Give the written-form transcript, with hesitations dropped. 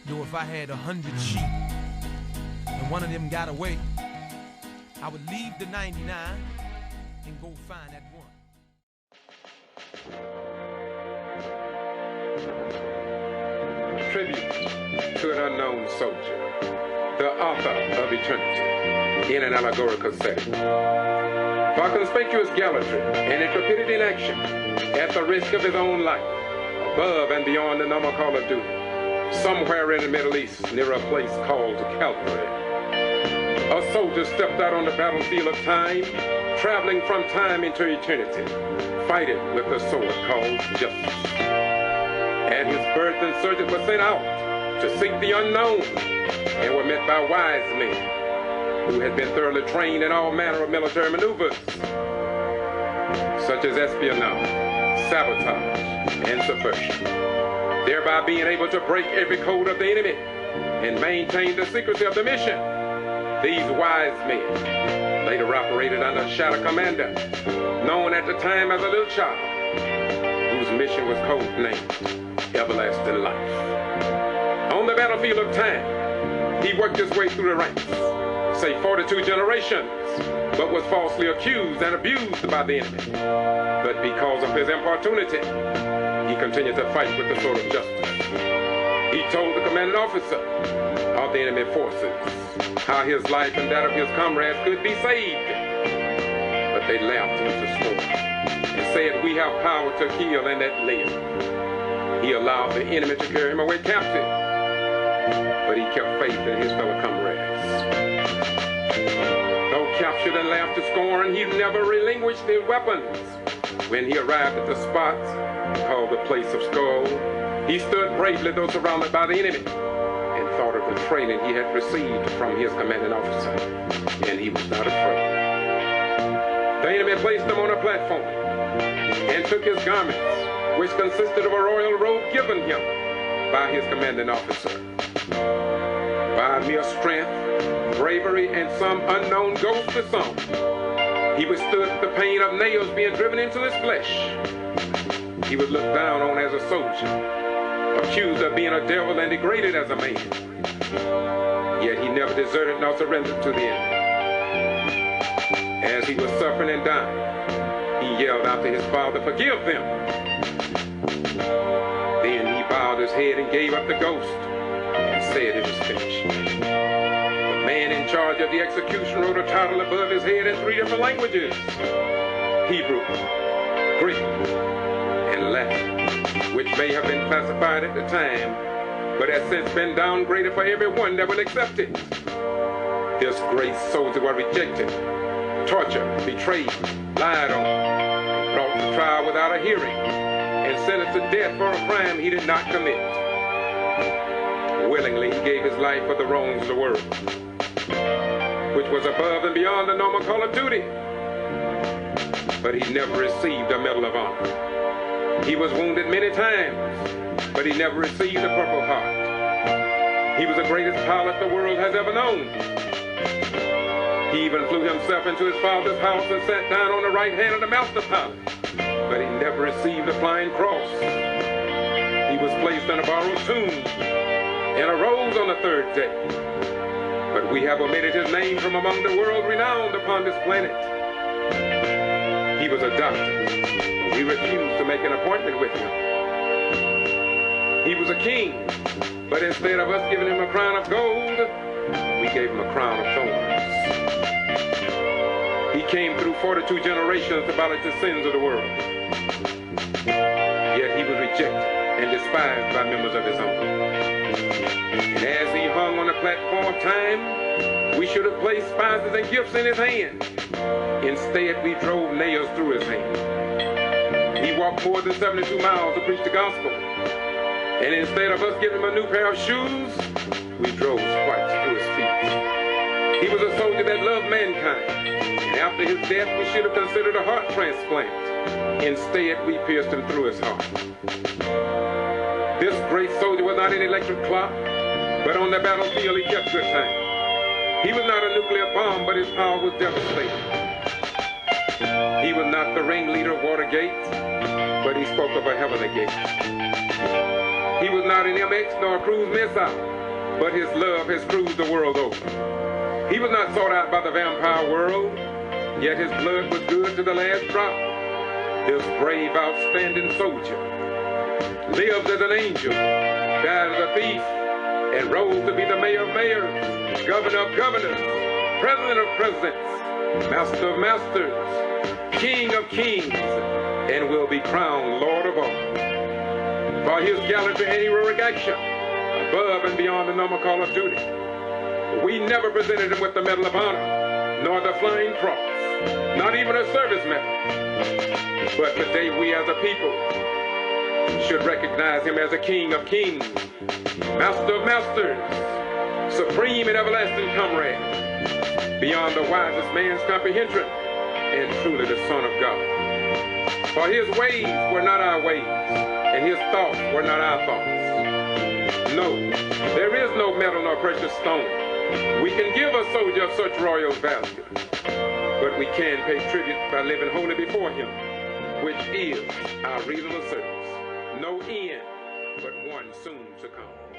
Yo, if I had 100 sheep and one of them got away, I would leave the 99 and go find that one. Tribute to an unknown soldier, the author of eternity, in an allegorical setting. For conspicuous gallantry and intrepidity in action, at the risk of his own life, above and beyond the normal call of duty, somewhere in the Middle East, near a place called Calvary, a soldier stepped out on the battlefield of time, traveling from time into eternity, fighting with the sword called justice. At his birth, insurgents were sent out to seek the unknown and were met by wise men who had been thoroughly trained in all manner of military maneuvers, such as espionage, sabotage, and subversion, thereby being able to break every code of the enemy and maintain the secrecy of the mission. These wise men later operated under a shadow commander, known at the time as a little child, whose mission was codenamed Everlasting Life. On the battlefield of time, he worked his way through the ranks, say 42 generations, but was falsely accused and abused by the enemy. But because of his importunity, he continued to fight with the sword of justice. He told the commanding officer of the enemy forces how his life and that of his comrades could be saved. But they laughed at the sword and said, "We have power to kill and that live." He allowed the enemy to carry him away captive, but he kept faith in his fellow comrades. Though captured and laughed to scorn, he never relinquished his weapons. When he arrived at the spot called the Place of Skull, he stood bravely though surrounded by the enemy and thought of the training he had received from his commanding officer, and he was not afraid. The enemy placed him on a platform and took his garments, which consisted of a royal robe given him by his commanding officer. By mere strength, bravery, and some unknown ghostly song, he withstood the pain of nails being driven into his flesh. He was looked down on as a soldier, accused of being a devil and degraded as a man. Yet he never deserted nor surrendered to the enemy. As he was suffering and dying, he yelled out to his father, "Forgive them." Then he bowed his head and gave up the ghost and said it was finished. The man in charge of the execution wrote a title above his head in 3 different languages: Hebrew, Greek, and Latin, which may have been classified at the time, but has since been downgraded for everyone that will accept it. This great soldier was rejected, tortured, betrayed, lied on, brought to trial without a hearing, and sentenced to death for a crime he did not commit. Willingly, he gave his life for the wrongs of the world, which was above and beyond the normal call of duty. But he never received a Medal of Honor. He was wounded many times, but he never received a Purple Heart. He was the greatest pilot the world has ever known. He even flew himself into his father's house and sat down on the right hand of the master pilot, but he never received a flying cross. He was placed in a borrowed tomb and arose on the 3rd day. But we have omitted his name from among the world renowned upon this planet. He was a doctor. We refused to make an appointment with him. He was a king, but instead of us giving him a crown of gold, we gave him a crown of thorns. He came through 42 generations to abolish the sins of the world. Yet he was rejected and despised by members of his own. And as he hung on the platform of time, we should have placed spices and gifts in his hand. Instead, we drove nails through his hand. He walked more than 72 miles to preach the gospel. And instead of us giving him a new pair of shoes, we drove spikes through his feet. He was a soldier that loved mankind. And after his death, we should have considered a heart transplant. Instead, we pierced him through his heart. This great soldier was not an electric clock, but on the battlefield he kept good time. He was not a nuclear bomb, but his power was devastating. He was not the ringleader of Watergate, but he spoke of a heavenly gate. He was not an MX nor a cruise missile, but his love has cruised the world over. He was not sought out by the vampire world, yet his blood was good to the last drop. This brave, outstanding soldier lived as an angel, died as a thief, and rose to be the mayor of mayors, governor of governors, president of presidents, master of masters, king of kings, and will be crowned Lord of all. For his gallantry and heroic action, above and beyond the normal call of duty, we never presented him with the Medal of Honor, nor the Flying Cross, not even a service medal. But today we as a people should recognize him as a King of kings, Master of masters, supreme and everlasting comrade, beyond the wisest man's comprehension, and truly the Son of God. For his ways were not our ways, and his thoughts were not our thoughts. No, there is no metal nor precious stone we can give a soldier of such royal value, but we can pay tribute by living holy before him, which is our reasonable service. No end, but one soon to come.